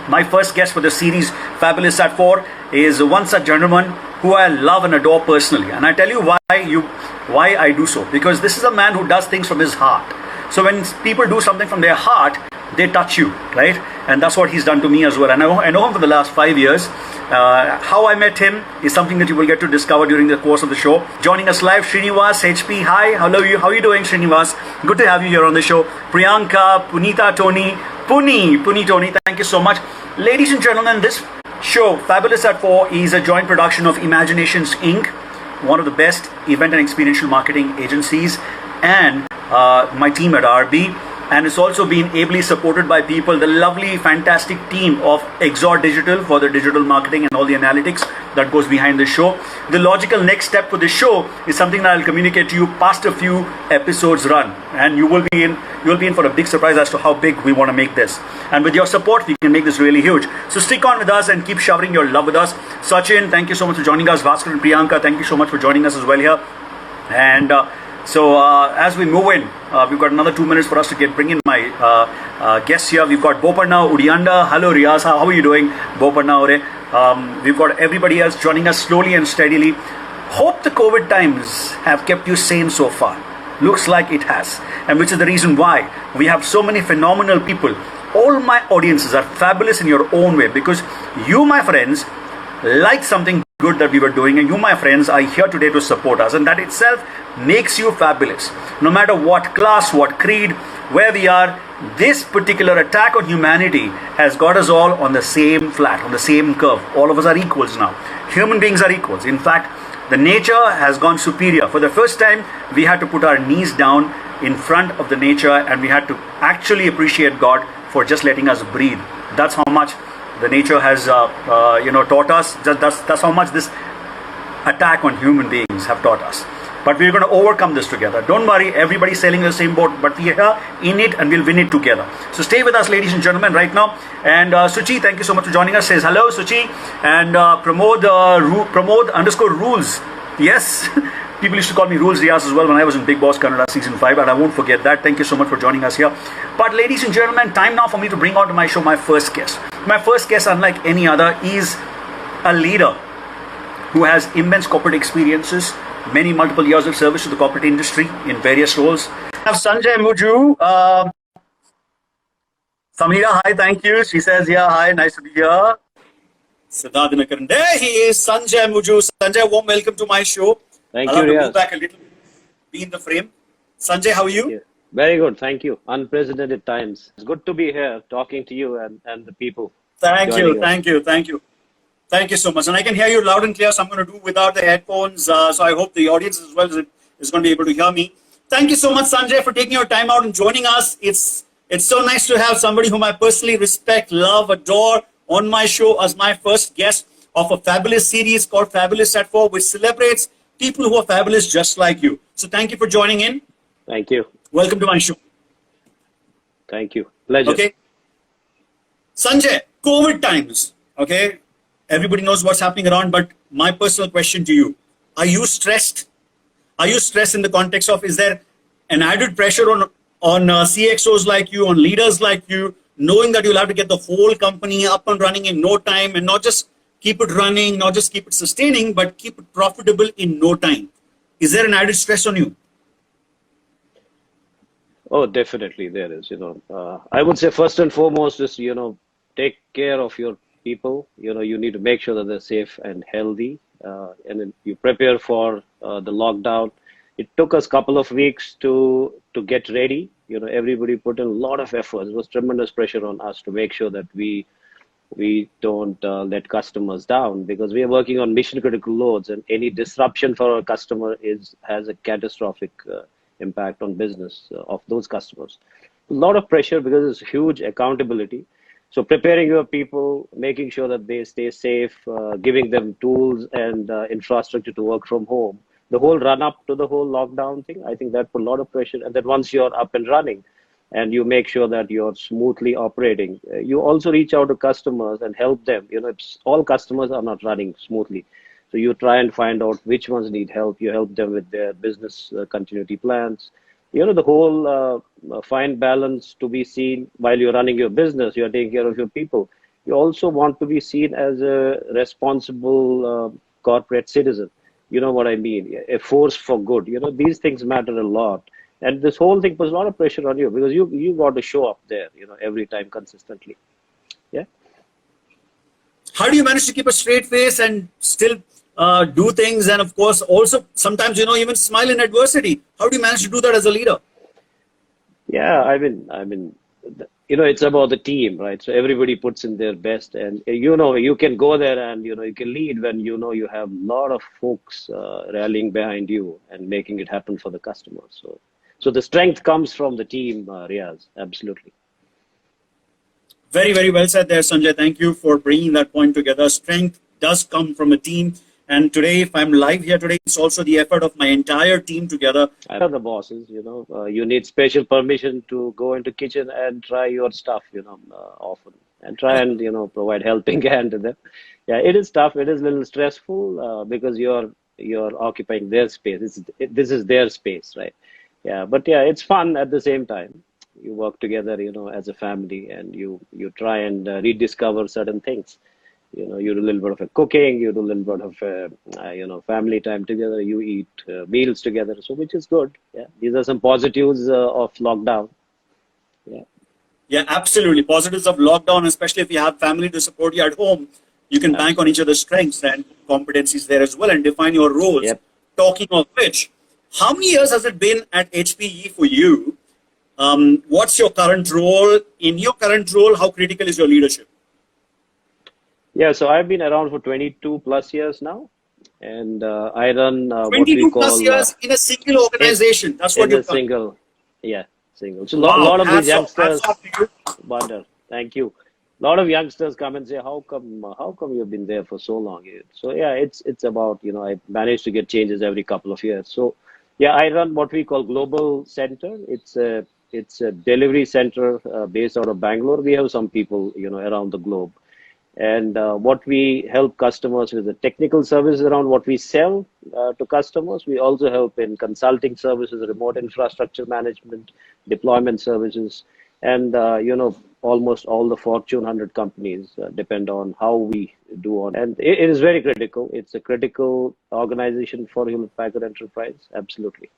My first guest for the series Fabulous at 4 is one such gentleman who I love and adore personally. And I tell you why I do so. Because this is a man who does things from his heart. So when people do something from their heart, they touch you, right? And that's what he's done to me as well. And I know him for the last 5 years. How I met him is something that you will get to discover during the course of the show. Joining us live, Srinivas HP. Hi, how are you doing, Srinivas? Good to have you here on the show. Priyanka, Punita, Tony, Puni Tony, thank you so much. Ladies and gentlemen, this show, Fabulous at 4, is a joint production of Imaginations Inc., one of the best event and experiential marketing agencies, and my team at RB. And it's also been ably supported by people, the lovely, fantastic team of Exor Digital for the digital marketing and all the analytics that goes behind the show. The logical next step for this show is something that I'll communicate to you past a few episodes run. And you will be in for a big surprise as to how big we want to make this. And with your support, we can make this really huge. So stick on with us and keep showering your love with us. Sachin, thank you so much for joining us. Bhaskar and Priyanka, thank you so much for joining us as well here. And so as we move in, we've got another 2 minutes for us to bring in my guests here. We've got Boparna Udianda. Hello Riaz, how are you doing? Boparna Ore. We've got everybody else joining us slowly and steadily. Hope the COVID times have kept you sane so far. Looks like it has. And which is the reason why we have so many phenomenal people. All my audiences are fabulous in your own way, because you, my friends, like something good that we were doing, and you, my friends, are here today to support us, and that itself makes you fabulous. No matter what class, what creed, where we are, this particular attack on humanity has got us all on the same flat, on the same curve. All of us are equals now. Human beings are equals. In fact, the nature has gone superior. For the first time, we had to put our knees down in front of the nature, and we had to actually appreciate God for just letting us breathe. That's how much the nature has taught us. That's how much this attack on human beings have taught us. But we're going to overcome this together. Don't worry, everybody's sailing the same boat, but we are in it and we'll win it together. So stay with us, ladies and gentlemen, right now. And Suchi, thank you so much for joining us. Says hello, Suchi. And Pramod _rules. Yes. People used to call me Rules Riaz as well when I was in Big Boss Kannada Season 5, and I won't forget that. Thank you so much for joining us here. But ladies and gentlemen, time now for me to bring on to my show my first guest. My first guest, unlike any other, is a leader who has immense corporate experiences, many multiple years of service to the corporate industry in various roles. I have Sanjay Mujoo. Samira, hi, thank you. She says, yeah, hi, nice to be here. Siddharth, there he is, Sanjay Mujoo. Sanjay, warm welcome to my show. Thank I'll you, have to move back a little bit, be in the frame. Sanjay, how are you? Yeah. Very good, thank you. Unprecedented times. It's good to be here talking to you and the people. Thank you so much. And I can hear you loud and clear, so I'm going to do without the headphones. So I hope the audience as well is going to be able to hear me. Thank you so much, Sanjay, for taking your time out and joining us. It's so nice to have somebody whom I personally respect, love, adore on my show as my first guest of a fabulous series called Fabulous at 4, which celebrates people who are fabulous just like you. So thank you for joining in. Thank you. Welcome to my show. Thank you. Pleasure. Okay. Sanjay, COVID times. Okay. Everybody knows what's happening around, but my personal question to you, are you stressed? Are you stressed in the context of, is there an added pressure on CXOs like you, on leaders like you, knowing that you'll have to get the whole company up and running in no time, and not just keep it running, not just keep it sustaining, but keep it profitable in no time? Is there an added stress on you? Oh, definitely there is. I would say first and foremost is, take care of your people. You need to make sure that they're safe and healthy. And then you prepare for the lockdown. It took us a couple of weeks to get ready. Everybody put in a lot of effort. There was tremendous pressure on us to make sure that we don't let customers down, because we are working on mission critical loads, and any disruption for our customer has a catastrophic impact on business of those customers. A lot of pressure because it's huge accountability. So preparing your people, making sure that they stay safe, giving them tools and infrastructure to work from home. The whole run up to the whole lockdown thing, I think that put a lot of pressure. And then once you're up and running, and you make sure that you're smoothly operating, you also reach out to customers and help them. All customers are not running smoothly. So you try and find out which ones need help. You help them with their business continuity plans. The whole fine balance to be seen while you're running your business. You're taking care of your people. you also want to be seen as a responsible corporate citizen. You know what I mean? A force for good. These things matter a lot. And this whole thing puts a lot of pressure on you because you got to show up there, every time consistently. Yeah. How do you manage to keep a straight face and still do things, and of course also sometimes even smile in adversity? How do you manage to do that as a leader? Yeah, it's about the team, right? So everybody puts in their best, and you can go there and you can lead when you have a lot of folks rallying behind you and making it happen for the customer. So the strength comes from the team, Riaz. Absolutely. Very, very well said there, Sanjay. Thank you for bringing that point together. Strength does come from a team. And today, if I'm live here today, it's also the effort of my entire team together. I are the bosses, you need special permission to go into kitchen and try your stuff, often, and try and, provide helping hand to them. Yeah, it is tough. It is a little stressful because you're occupying their space. This is their space, right? Yeah, but yeah, it's fun at the same time. You work together, as a family, and you try and rediscover certain things. You do a little bit of cooking, you do a little bit of family time together. You eat meals together, so which is good. Yeah, these are some positives of lockdown. Yeah. Yeah, absolutely. Positives of lockdown, especially if you have family to support you at home, you can bank on each other's strengths and competencies there as well and define your roles. Yep. Talking of which, how many years has it been at HPE for you? What's your current role? In your current role, how critical is your leadership? Yeah, so I've been around for 22 plus years now, and I run 22 what we call plus years in a single organization. That's what you've done. Single. So a Wow, lot of these hats youngsters off to you. wonder. Thank you. A lot of youngsters come and say, "How come you've been there for so long?" So yeah, it's about I manage to get changes every couple of years. So yeah, I run what we call Global Center. It's a delivery center based out of Bangalore. We have some people around the globe. And what we help customers with the technical services around what we sell to customers. We also help in consulting services, remote infrastructure management, deployment services, and almost all the Fortune 100 companies depend on how we do on. And it is very critical. It's a critical organization for Hewlett Packard Enterprise. Absolutely.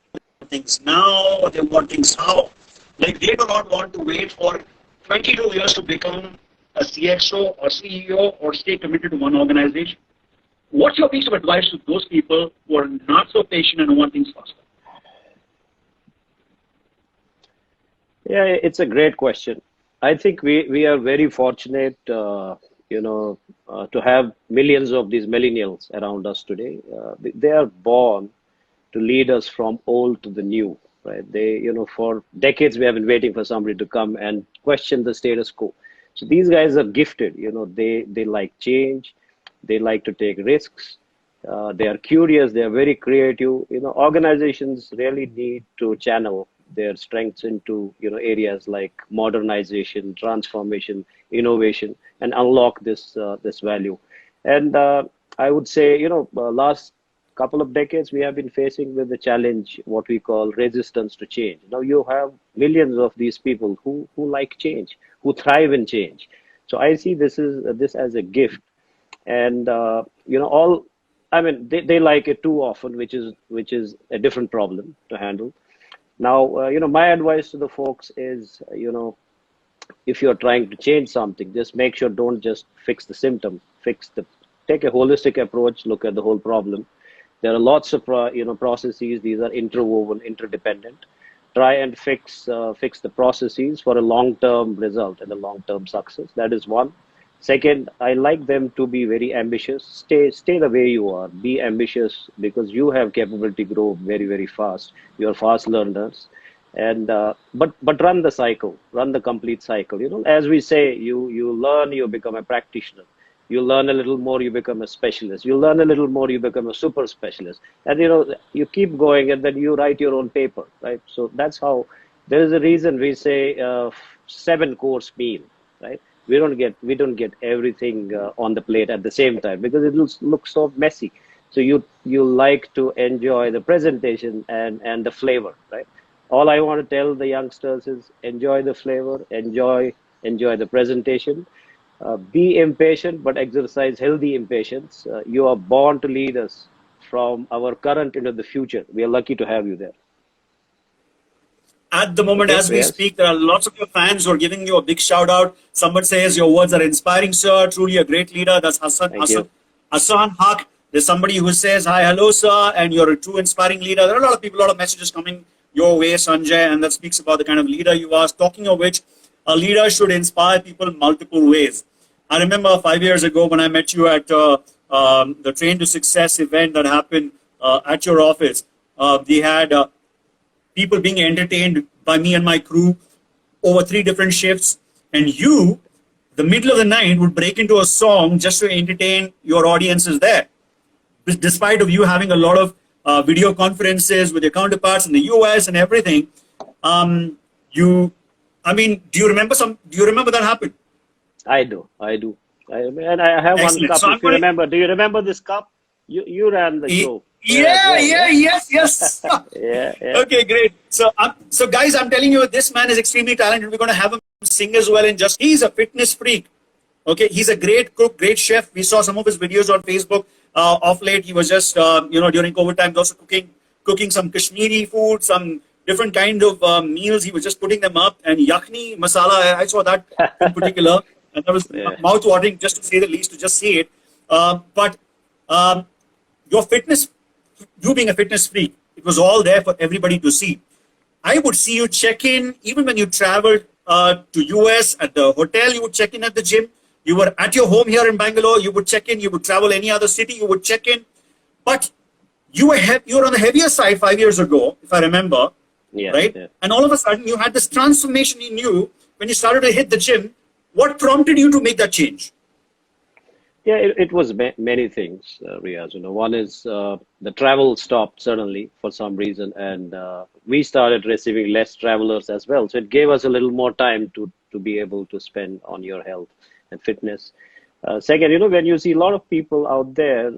Things now, they want things how. Like they do not want to wait for 22 years to become a CXO or CEO or stay committed to one organization. What's your piece of advice to those people who are not so patient and want things faster? Yeah, it's a great question. I think we are very fortunate, to have millions of these millennials around us today. They are born to lead us from old to the new, right? For decades we have been waiting for somebody to come and question the status quo. So these guys are gifted, they like change, they like to take risks, they are curious, they are very creative. Organizations really need to channel their strengths into, areas like modernization, transformation, innovation, and unlock this value. And I would say, last couple of decades, we have been facing with the challenge, what we call resistance to change. Now you have millions of these people who like change, who thrive in change. So I see this as a gift, and they like it too often, which is a different problem to handle. Now, my advice to the folks is, if you're trying to change something, just make sure don't just fix the symptom, take a holistic approach, look at the whole problem. There are lots of processes. These are interwoven, interdependent. Try and fix the processes for a long-term result and a long-term success. That is one. Second, I like them to be very ambitious. Stay the way you are. Be ambitious because you have capability to grow very, very fast. You're fast learners, and but run the cycle, run the complete cycle. As we say, you learn, you become a practitioner. You learn a little more, you become a specialist. You learn a little more, you become a super specialist. And you keep going, and then you write your own paper, right? So that's how. There is a reason we say 7-course meal, right? We don't get everything on the plate at the same time because it looks so messy. So you like to enjoy the presentation and the flavor, right? All I want to tell the youngsters is enjoy the flavor, enjoy the presentation. Be impatient, but exercise healthy impatience. You are born to lead us from our current into the future. We are lucky to have you there. At the moment, Okay, as we Riaz? speak, there are lots of your fans who are giving you a big shout out. Someone says your words are inspiring, sir. Truly a great leader. That's Thank you. Hassan Haq. There's somebody who says, hi, hello, sir, and you're a true inspiring leader. There are a lot of people, a lot of messages coming your way, Sanjay, and that speaks about the kind of leader you are. Talking of which, a leader should inspire people multiple ways. I remember 5 years ago when I met you at the Train to Success event that happened at your office. We had people being entertained by me and my crew over 3 different shifts. And you, the middle of the night, would break into a song just to entertain your audiences there. Despite of you having a lot of video conferences with your counterparts in the US and everything, you, I mean, do you remember that happened? I do. And I have one Excellent. cup. So I'm If you going remember, do you remember this cup? You ran the to, show there as yeah, well, yeah, yeah? yes. Yeah, yeah. Okay, great. So guys, I'm telling you, this man is extremely talented. We're going to have him sing as well. And just he's a fitness freak. Okay, he's a great cook, great chef. We saw some of his videos on Facebook of late. He was just, during COVID times, also cooking some Kashmiri food, some different kind of meals. He was just putting them up, and yakhni masala. I saw that in particular, and that was Yeah. mouth-watering, just to say the least, to just see it. But your fitness, you being a fitness freak, it was all there for everybody to see. I would see you check in, even when you traveled to US at the hotel, you would check in at the gym. You were at your home here in Bangalore, you would check in. You would travel any other city, you would check in. But you were on the heavier side 5 years ago, if I remember, Yeah, right? yeah. And all of a sudden, you had this transformation in you when you started to hit the gym. What prompted you to make that change? Yeah, it was many things, Riaz. One is the travel stopped suddenly for some reason, and we started receiving less travelers as well. So it gave us a little more time to be able to spend on your health and fitness. Second, when you see a lot of people out there,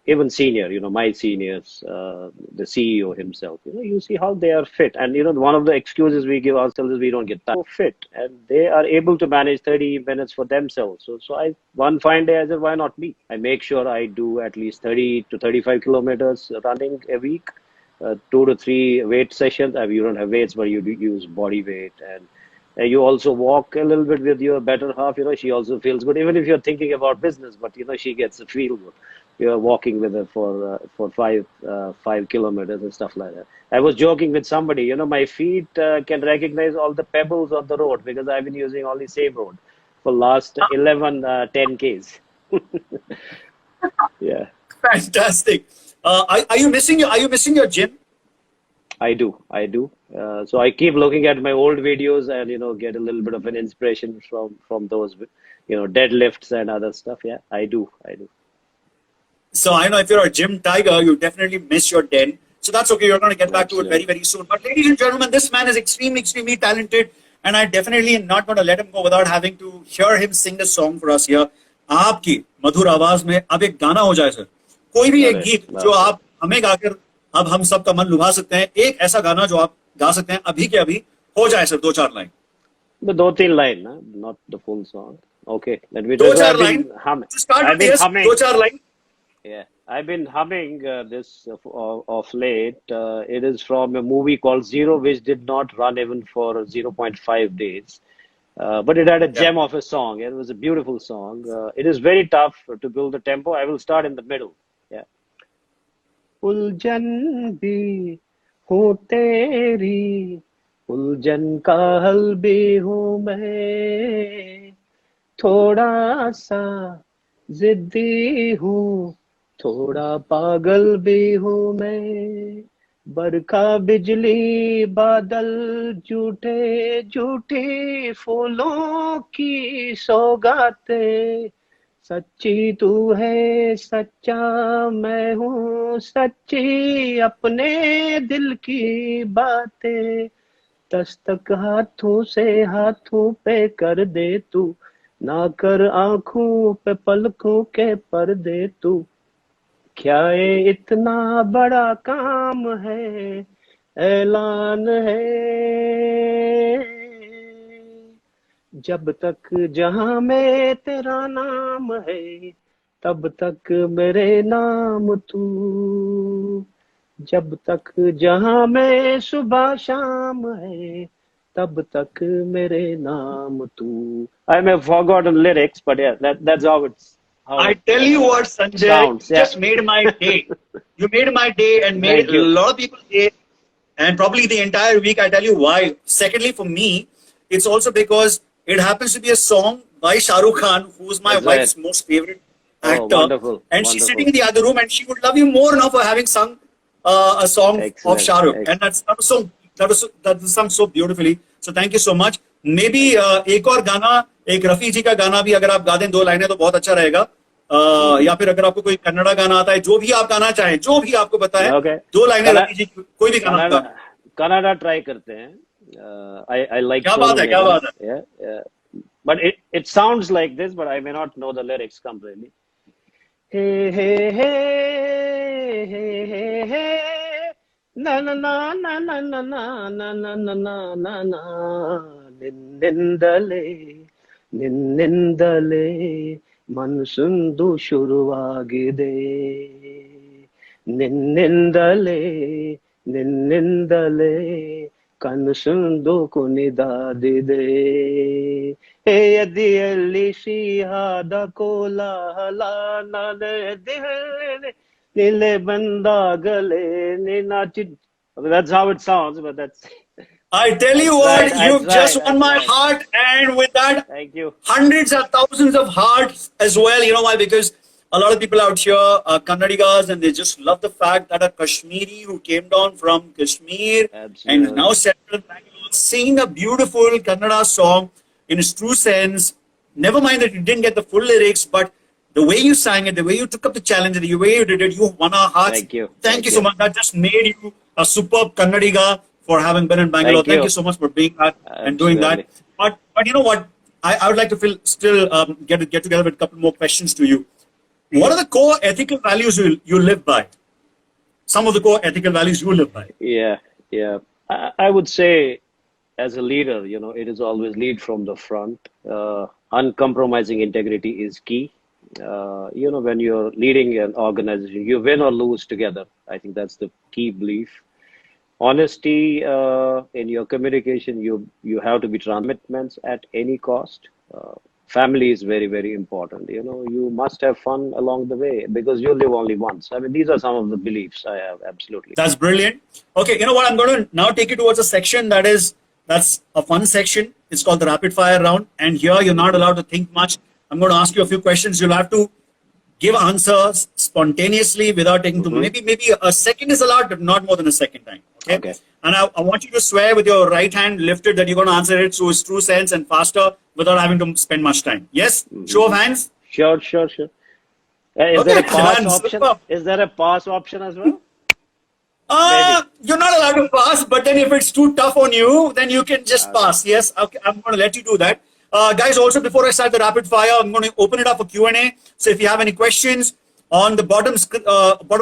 even senior, my seniors, the CEO himself, you see how they are fit. And, one of the excuses we give ourselves is we don't get time. So fit, and they are able to manage 30 minutes for themselves. So one fine day, I said, why not me? I make sure I do at least 30 to 35 kilometers running a week, 2 to 3 weight sessions. I mean, you don't have weights, but you do use body weight. And you also walk a little bit with your better half. She also feels good, even if you're thinking about business, but, she gets a feel good. You're walking with her for 5 kilometers and stuff like that. I was joking with somebody, my feet can recognize all the pebbles on the road because I've been using only same road for last 11, 10 Ks. Yeah, Fantastic. Are you missing your gym? I do. So I keep looking at my old videos and, get a little bit of an inspiration from those, deadlifts and other stuff. Yeah, I do. So I know if you're a gym tiger, you definitely miss your den. So that's okay. You're going to get back to it very, Absolutely. very soon. But ladies and gentlemen, this man is extremely, extremely talented. And I definitely am not going to let him go without having to hear him sing a song for us here. आपकी मधुर आवाज में अब एक गाना हो जाए sir, कोई भी एक Correct. गीत जो Okay. आप हमें गाकर अब हम सबका मन लुभा सकते हैं, एक ऐसा गाना जो आप गा सकते हैं अभी के अभी, हो जाए सर 2-4 लाइन. The दो तीन line, huh? Not the full song. Okay, let me do it. दो So चार I've line been humming. to start I've with. been Yes, humming. 2-4 line. Yeah, I've been humming this of late. It is from a movie called Zero, which did not run even for 0.5 days. But it had a Yeah. gem of a song. It was a beautiful song. It is very tough to build the tempo. I will start in the middle. Yeah. उलझन भी हूँ तेरी, उलझन का हल भी हूँ मैं, थोड़ा सा जिद्दी हूँ, थोड़ा पागल भी हूँ मैं, बरखा बिजली बादल झूठे झूठी फूलों की सौगातें, सच्ची तू है सच्चा मैं हूँ सच्ची, अपने दिल की बातें दस्तक हाथों से हाथों पे कर दे तू, ना कर आंखों पे पलकों के पर्दे तू, क्या ये इतना बड़ा काम है, ऐलान है, जब तक जहां में तेरा नाम है, तब तक मेरे नाम तू, जब तक जहां में सुबह शाम है, तब तक मेरे नाम तू. I may have forgotten lyrics, but yeah, that's how it's how I it tell you what, Sanjay, sounds. you Yeah. just made my day. You made my day and made Thank a you. lot of people's day, and probably the entire week. I tell you why. Secondly, for me, it's also because it happens to be a song by Shah Rukh Khan, who's my That's right. wife's most favorite Oh, actor, wonderful, and she's sitting wonderful. in the other room, and she would love you more now for having sung a song of Excellent. Shah Rukh, and that was sung so beautifully. So thank you so much. Maybe एक और गाना, एक रफी जी का गाना भी अगर आप गा दें 2 लाइनें तो बहुत अच्छा रहेगा. या फिर अगर आपको कोई कन्नड़ा गाना आता है, जो भी आप गाना चाहें, जो भी आपको पता है, Okay. 2 लाइनें रफी जी की, कोई भी गाना आप गा. कनाडा ट्राई करते हैं. I like क्या solo बात है, क्या rhythm. बात है. Yeah, yeah. But it sounds like this, but I may not know the lyrics completely. Hey, hey, hey, hey, hey, hey. Na na na na na na na na na na na na na. ನಿನ್ನಿಂದಲೇ ನಿನ್ನಿಂದಲೇ ಮನಸ್ಸೊಂದು ಶುರುವಾಗಿದೆ, ನಿನ್ನಿಂದಲೇ ನಿನ್ನಿಂದಲೇ ಕನಸೊಂದು ಕುಣಿದಾಡಿದೆ, ಎದೆಯಲ್ಲಿ ಸಿಹಿಯಾದ ಕೋಲಾಹಲ, ನಿಲೆ ಬಂದಾಗಲೇ ನಿನ್ನ. That's how it sounds, but that's I tell you right, what, you've that's just right, won my that's right. heart, and with that, Thank you. hundreds of thousands of hearts as well. You know why? Because a lot of people out here are Kannadigas, and they just love the fact that a Kashmiri who came down from Kashmir and Absolutely. now settled in Bangalore, singing a beautiful Kannada song in its true sense. Never mind that you didn't get the full lyrics, but the way you sang it, the way you took up the challenge, the way you did it, you won our hearts. Thank you. Thank you so much. That just made you a superb Kannadiga for having been in Bangalore. Thank you so much for being that and doing that. But you know what? I would like to still get together with a couple more questions to you. What are the core ethical values you live by? Some of the core ethical values you live by. Yeah, yeah. I would say, as a leader, it is always lead from the front. Uncompromising integrity is key. When you're leading an organization, you win or lose together. I think that's the key belief. Honesty in your communication, you have to be commitments at any cost. Family is very, very important. You must have fun along the way because you live only once. I mean, these are some of the beliefs I have. Absolutely. That's brilliant. Okay, you know what? I'm going to now take you towards a section that's a fun section. It's called the rapid fire round. And here you're not allowed to think much. I'm going to ask you a few questions. You'll have to give answers spontaneously without taking too much. Maybe a second is allowed, but not more than a second time. Okay. And I want you to swear with your right hand lifted that you're going to answer it through its true sense and faster without having to spend much time. Yes? Show of hands? Sure. Is there a pass option? Is there a pass option as well? You're not allowed to pass, but then if it's too tough on you, then you can just pass. Yes, okay, I'm going to let you do that. Guys, also before I start the rapid fire, I'm going to open it up for Q&A. So if you have any questions, on the bottom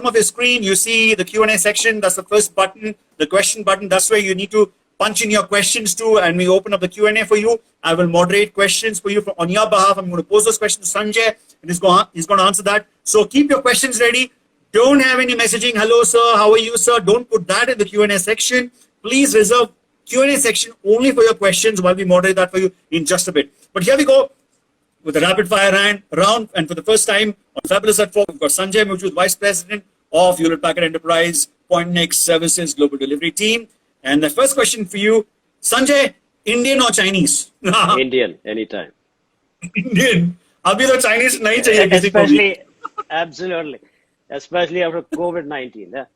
of your screen, you see the Q&A section. That's the first button, the question button. That's where you need to punch in your questions to, and we open up the Q&A for you. I will moderate questions for you on your behalf. I'm going to pose those questions to Sanjay, and he's going to answer that. So keep your questions ready. Don't have any messaging. Hello, sir. How are you, sir? Don't put that in the Q&A section. Please reserve Q&A section only for your questions while we moderate that for you in just a bit. But here we go with the rapid fire round. And for the first time on Fabulous at 4, we've got Sanjay Mujoo, Vice President of Hewlett Packard Enterprise, Point Next Services Global Delivery Team. And the first question for you, Sanjay, Indian or Chinese? Indian, anytime. Indian. Abhi to Chinese nahi chahiye kisi ko bhi. Absolutely. Especially after COVID-19. Yeah.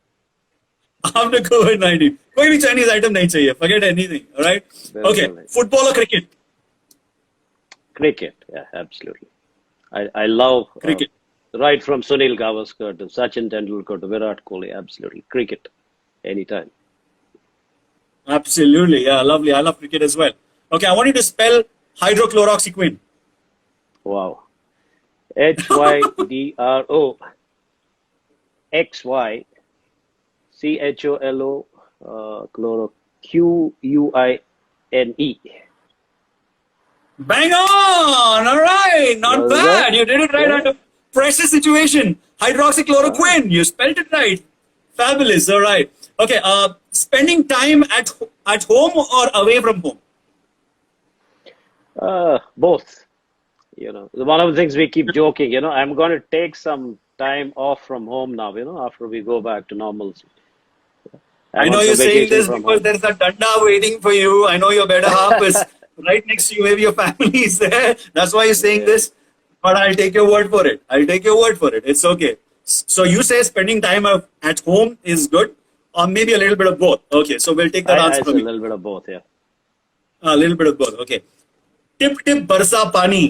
After COVID-19. कोई भी Chinese item नहीं चाहिए. Forget anything. All right? Okay. Football or cricket? Cricket. Yeah, absolutely. I love cricket. Right from Sunil Gavaskar to Sachin Tendulkar to Virat Kohli. Absolutely. Cricket. Anytime. Absolutely. Yeah, lovely. I love cricket as well. Okay, I want you to spell hydrochloroxyquin. Wow. HYDRO XY CHOLO chloro QUINE. Bang on! All right, not There we go. bad. You did it right Yeah. under pressure situation. Ah, Hydroxychloroquine. You spelled it right. Fabulous. All right. Okay. Spending time at home or away from home? both. One of the things we keep joking, I'm going to take some time off from home now, after we go back to normalcy. I I'm know on you're some saying vacation this from because home. there's a danda waiting for you. I know your better half is right next to you. Maybe your family is there. That's why you're saying Yeah. this. But I'll take your word for it. I'll take your word for it. It's okay. So you say spending time at home is good, or maybe a little bit of both. Okay, so we'll take that I answer say from a you. little bit of both, yeah. A little bit of both. Okay. Tip tip बरसा पानी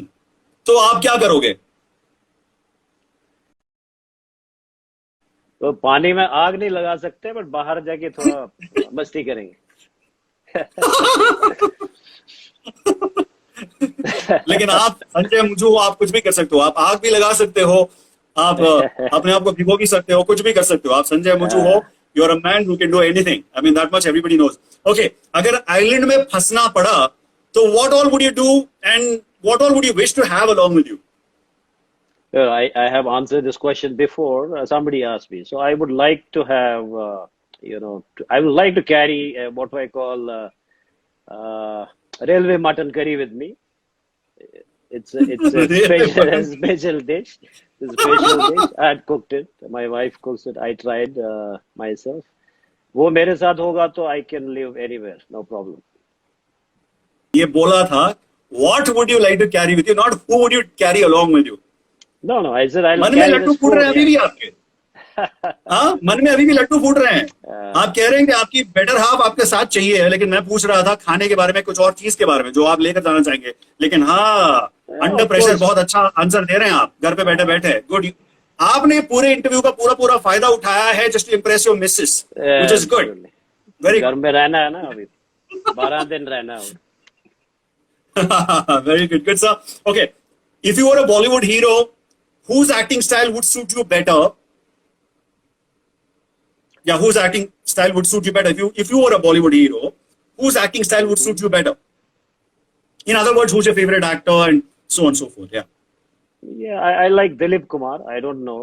तो आप क्या करोगे? तो पानी में आग नहीं लगा सकते, बट बाहर जाके थोड़ा मस्ती करेंगे. लेकिन आप संजय मुझू आप कुछ भी कर सकते हो. आप आग भी लगा सकते हो. आप अपने आप को भिगो भी सकते हो. कुछ भी कर सकते हो. आप संजय मुजू हो. You are a man who can do anything. I mean that much everybody knows. Okay, अगर आइलैंड में फंसना पड़ा तो what all would you do and what all would you wish to have along with you? I have answered this question before. Somebody asked me. So I would like to have, I would like to carry what I call railway mutton curry with me. It's a special a special dish. It's a special dish. I had cooked it. My wife cooks it. I tried myself. वो मेरे साथ होगा तो I can live anywhere, no problem. ये बोला था. What would you like to carry with you? Not who would you carry along with you? No, no. I said I'll मन में carry लड्डू this फूट रहे food. हैं अभी Yeah. भी आपके. हाँ, मन में अभी भी लड्डू फूट रहे हैं. आप कह रहे हैं कि आपकी बेटर हाफ आपके साथ चाहिए है, लेकिन मैं पूछ रहा था खाने के बारे में, कुछ और चीज के बारे में जो आप लेकर जाना चाहेंगे. लेकिन हाँ, Yeah, under of pressure course. बहुत अच्छा आंसर दे रहे हैं आप घर पे बैठे बैठे. गुड. आपने पूरे इंटरव्यू का पूरा पूरा फायदा उठाया है just to impress your missus, which is good. Absolutely. Very घर में रहना है ना अभी. 12 दिन रहना है. Good. Very good. Good sir. Okay, if you were a Bollywood hero, whose acting style would suit you better? Yeah, whose acting style would suit you better? If you were a Bollywood hero, whose acting style would suit you better? In other words, who's your favorite actor and so on and so forth? Yeah. Yeah, I like Dilip Kumar. I don't know.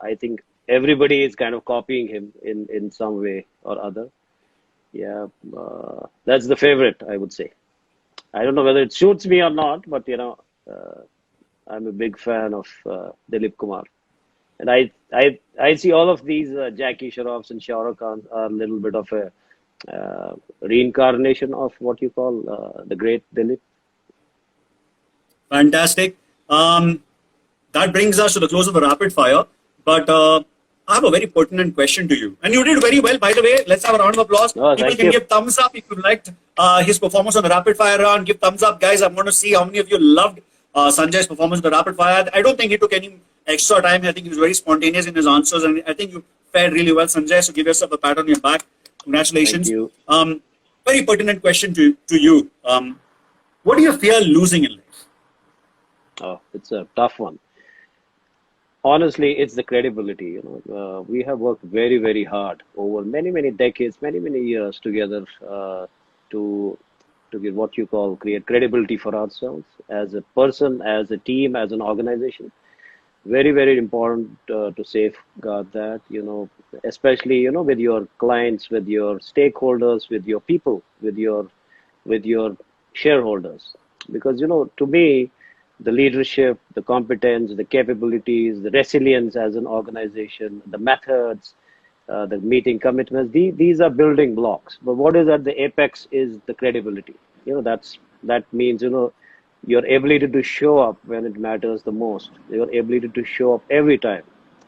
I think everybody is kind of copying him in some way or other. Yeah, that's the favorite, I would say. I don't know whether it suits me or not, but I'm a big fan of Dilip Kumar. And I see all of these Jackie Sharofs and Shah Rukh Khan are a little bit of a reincarnation of what you call the great Dilip. Fantastic. That brings us to the close of the rapid fire. But I have a very pertinent question to you. And you did very well, by the way. Let's have a round of applause. Oh, People thank can you. give thumbs up if you liked his performance on the rapid fire round. Give thumbs up, guys. I'm going to see how many of you loved Sanjay's performance on the rapid fire. I don't think he took any extra time. I think he was very spontaneous in his answers. And I think you fared really well, Sanjay. So give yourself a pat on your back. Thank Congratulations. you. Very pertinent question to you. What do you fear losing in life? Oh, it's a tough one. Honestly, it's the credibility. We have worked very, very hard over many, many decades, many, many years together to get what you call create credibility for ourselves as a person, as a team, as an organization. Very, very important to safeguard that. Especially with your clients, with your stakeholders, with your people, with your shareholders, because to me the leadership, the competence, the capabilities, the resilience as an organization, the methods, the meeting commitments, these are building blocks. But what is at the apex is the credibility. That means your ability to show up when it matters the most, your ability to show up every time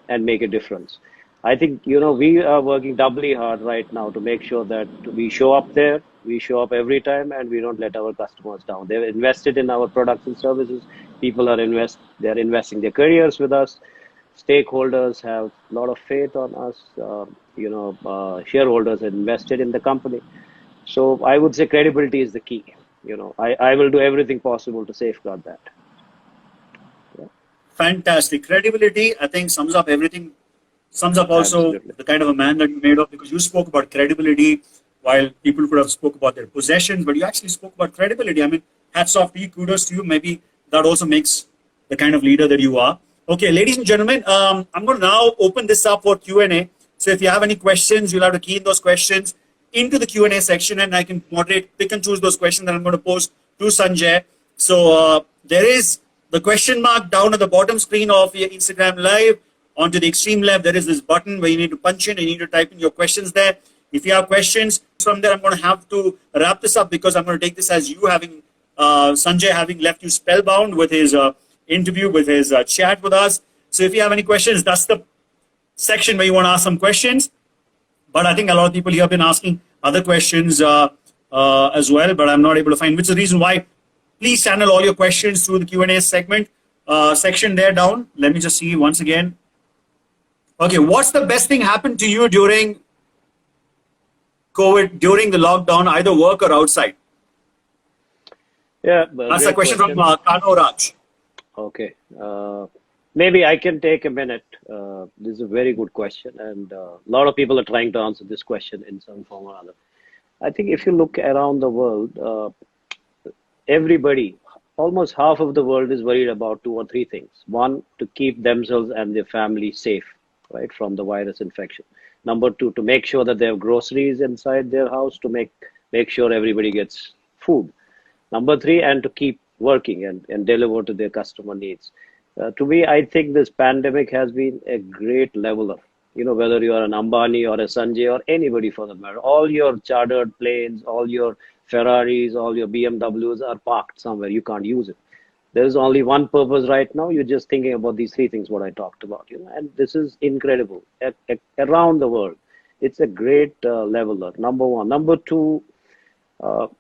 and make a difference. I think we are working doubly hard right now to make sure that we show up there, we show up every time, and we don't let our customers down. They've invested in our products and services. People are they're investing their careers with us. Stakeholders have a lot of faith on us. Shareholders have invested in the company. So I would say credibility is the key. I will do everything possible to safeguard that. Yeah, Fantastic. Credibility, I think, sums up everything. Sums up also absolutely. the kind of a man that you made of, because you spoke about credibility while people could have spoke about their possessions, but you actually spoke about credibility. I mean, hats off to you, kudos to you. Maybe that also makes the kind of leader that you are. Okay, ladies and gentlemen, I'm going to now open this up for Q&A. So if you have any questions, you'll have to key in those questions into the Q&A section, and I can moderate, pick and choose those questions that I'm going to post to Sanjay. So there is the question mark down at the bottom screen of your Instagram Live. Onto the extreme left, there is this button where you need to punch in and you need to type in your questions there. If you have questions from there, I'm going to have to wrap this up because I'm going to take this as you having, Sanjay having left you spellbound with his interview, with his chat with us. So if you have any questions, that's the section where you want to ask some questions. But I think a lot of people here have been asking other questions as well, but I'm not able to find, which is the reason why. Please channel all your questions through the Q&A segment section there down. Let me just see once again. Okay, what's the best thing happened to you during COVID, during the lockdown, either work or outside? Yeah, that's a question from Kano Raj. Okay, maybe I can take a minute. This is a very good question, and a lot of people are trying to answer this question in some form or other. I think if you look around the world, everybody, almost half of the world is worried about two or three things. One, to keep themselves and their family safe, right, from the virus infection. Number two, to make sure that they have groceries inside their house, to make sure everybody gets food. Number three, and to keep working and deliver to their customer needs. To me, I think this pandemic has been a great leveler. You know, whether you are an Ambani or a Sanjay or anybody for that matter, all your chartered planes, all your Ferraris, all your BMWs are parked somewhere. You can't use it. There's only one purpose right now. You're just thinking about these three things, what I talked about, you know, and this is incredible around the world. It's a great leveler, number one. Number two,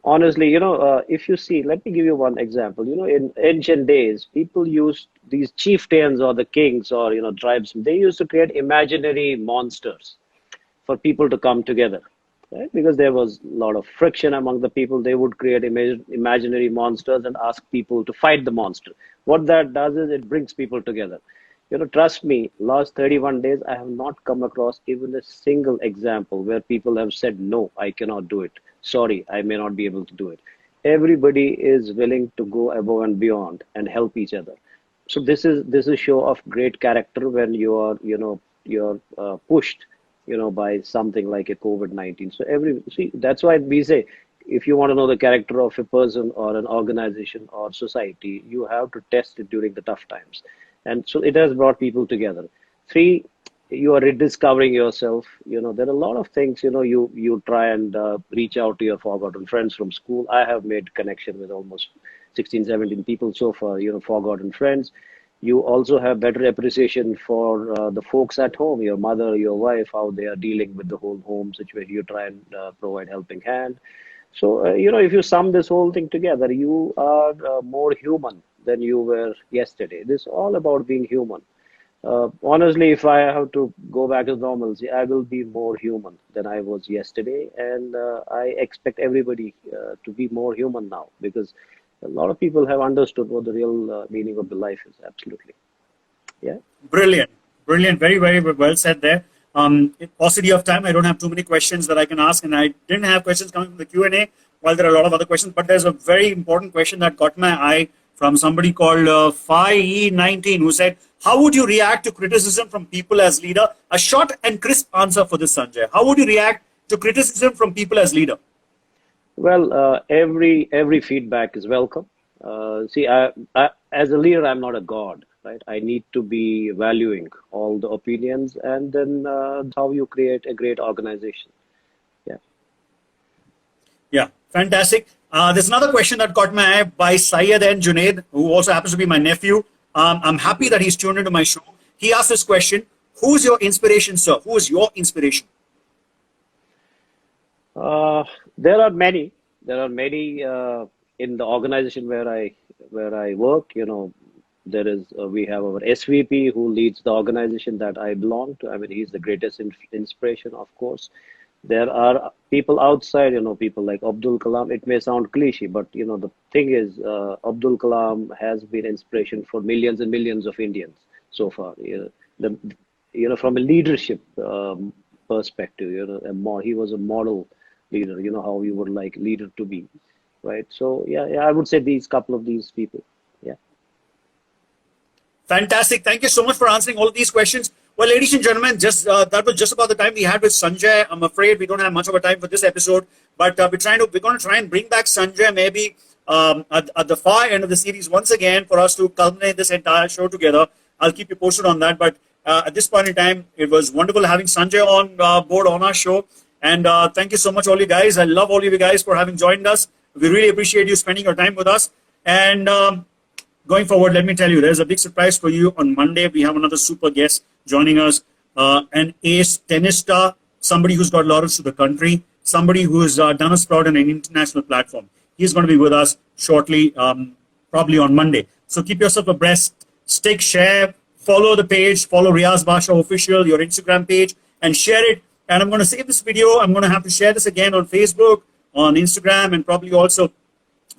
honestly, you know, if you see, let me give you one example. You know, in ancient days, people used these chieftains or the kings or, you know, tribes. They used to create imaginary monsters for people to come together. Right? Because there was a lot of friction among the people, they would create imaginary monsters and ask people to fight the monster. What that does is it brings people together. You know, trust me, last 31 days, I have not come across even a single example where people have said, no, I cannot do it. Sorry, I may not be able to do it. Everybody is willing to go above and beyond and help each other. So this is a show of great character when you are, you know, you're pushed, you know, by something like a COVID-19. So that's why we say, if you want to know the character of a person or an organization or society, you have to test it during the tough times. And so it has brought people together. Three, you are rediscovering yourself. You know, there are a lot of things, you know, you try and reach out to your forgotten friends from school. I have made connection with almost 16, 17 people so far, you know, forgotten friends. You also have better appreciation for the folks at home, your mother, your wife, how they are dealing with the whole home situation. You try and provide helping hand. So, you know, if you sum this whole thing together, you are more human than you were yesterday. This is all about being human. Honestly, if I have to go back to normalcy, I will be more human than I was yesterday. And I expect everybody to be more human now, because a lot of people have understood what the real meaning of the life is. Absolutely. Yeah. Brilliant. Brilliant. Very, very well said there. Paucity of time, I don't have too many questions that I can ask, and I didn't have questions coming from the Q&A, while there are a lot of other questions, but there's a very important question that caught my eye from somebody called FIE19, who said, how would you react to criticism from people as leader? A short and crisp answer for this, Sanjay. How would you react to criticism from people as leader? Well, every feedback is welcome. See, I, as a leader, I'm not a god, right? I need to be valuing all the opinions, and then how you create a great organization. Yeah. Yeah, fantastic. There's another question that caught my eye by Syed and Junaid, who also happens to be my nephew. I'm happy that he's tuned into my show. He asked this question: who's your inspiration, sir? Who is your inspiration? There are many. There are many in the organization where I work. You know, there is we have our SVP who leads the organization that I belong to. I mean, he's the greatest inspiration, of course. There are people outside. You know, people like Abdul Kalam. It may sound cliche, but you know, the thing is, Abdul Kalam has been inspiration for millions and millions of Indians so far. You know, from a leadership perspective, you know, he was a model leader, you know, how you would like leader to be. right? So yeah, I would say these couple of these people. Yeah. Fantastic. Thank you so much for answering all of these questions. Well, ladies and gentlemen, just that was just about the time we had with Sanjay. I'm afraid we don't have much of a time for this episode, but we're going to try and bring back Sanjay maybe at the far end of the series once again for us to culminate this entire show together. I'll keep you posted on that. But at this point in time, it was wonderful having Sanjay on board on our show. And thank you so much, all you guys. I love all of you guys for having joined us. We really appreciate you spending your time with us. And going forward, let me tell you, there's a big surprise for you. On Monday, we have another super guest joining us, an ace tennis star, somebody who's got laurels to the country, somebody who's done a sprout on an international platform. He's going to be with us shortly, probably on Monday. So keep yourself abreast, stick, share, follow the page, follow Riaz Basha Official, your Instagram page, and share it. And I'm going to save this video. I'm going to have to share this again on Facebook, on Instagram, and probably also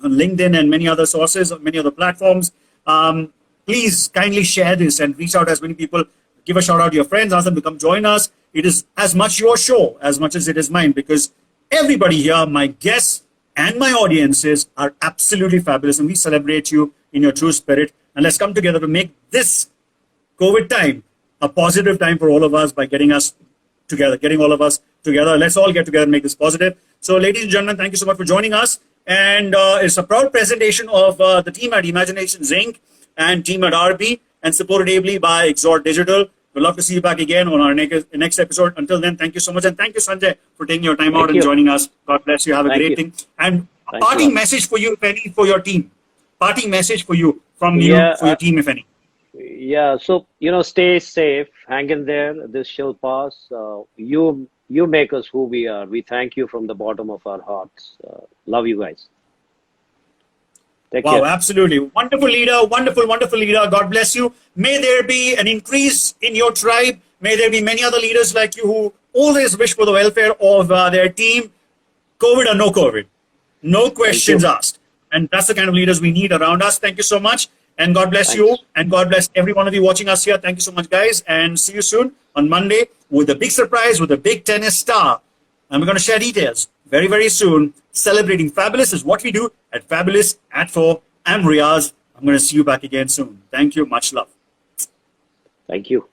on LinkedIn and many other sources, many other platforms. Please kindly share this and reach out as many people. Give a shout out to your friends, ask them to come join us. It is as much your show as much as it is mine, because everybody here, my guests and my audiences, are absolutely fabulous, and we celebrate you in your true spirit. And let's come together to make this COVID time a positive time for all of us by getting us together, getting all of us together. Let's all get together and make this positive. So, ladies and gentlemen, thank you so much for joining us. And it's a proud presentation of the team at Imaginations Inc. and team at RB, and supported ably by Exhort Digital. We'd love to see you back again on our next episode. Until then, thank you so much. And thank you, Sanjay, for taking your time out and joining us. God bless you. Have a great thing. And a parting message for you, if any, for your team. Parting message for you, from you, for your team, if any. Yeah, so, stay safe, hang in there. This shall pass. You make us who we are. We thank you from the bottom of our hearts. Love you guys. Take care. Absolutely. Wonderful leader, wonderful, wonderful leader. God bless you. May there be an increase in your tribe. May there be many other leaders like you who always wish for the welfare of their team, COVID or no COVID. No questions asked. And that's the kind of leaders we need around us. Thank you so much. And God bless you. And God bless every one of you watching us here. Thank you so much, guys. And see you soon on Monday with a big surprise, with a big tennis star. And we're going to share details very, very soon. Celebrating Fabulous is what we do at Fabulous at 4. I'm Riaz. I'm going to see you back again soon. Thank you. Much love. Thank you.